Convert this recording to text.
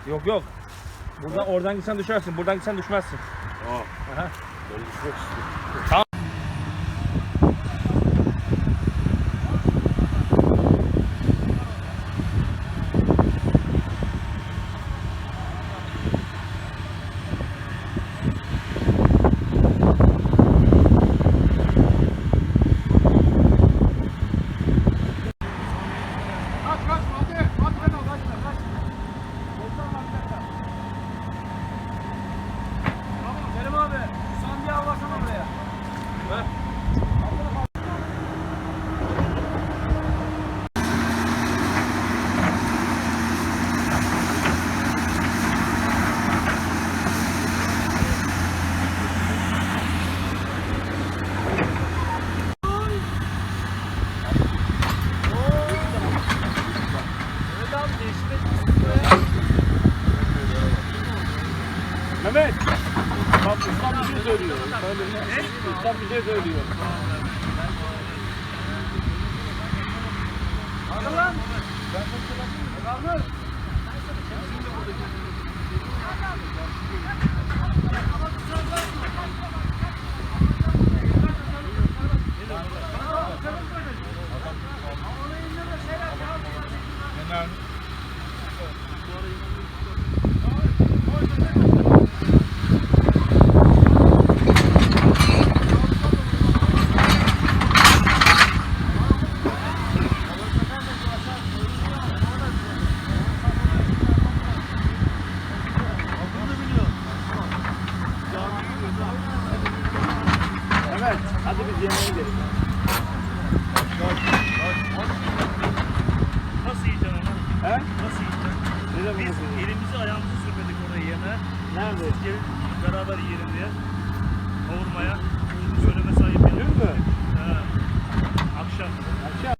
Yok yok. Buradan oradan gitsen düşersin. Buradan gitsen düşmezsin. Aha. Ben düşmek istiyorum. Tamam. Mehmet, bak ustam bir şey söylüyor. Ustam bir şey söylüyor. Hadi lan. Kaldır. Evet, hadi biz yemeğe gidelim. Nasıl yiyeceksin onu? He? Nasıl yiyeceksin? Neden Biz bunu elimizi ayağımızı sürmedik oraya yemeğe. Nerede? Gelin beraber yiyelim diye. Kavurmaya. Söyleme sahip Dün mü? He. Akşam. Akşam.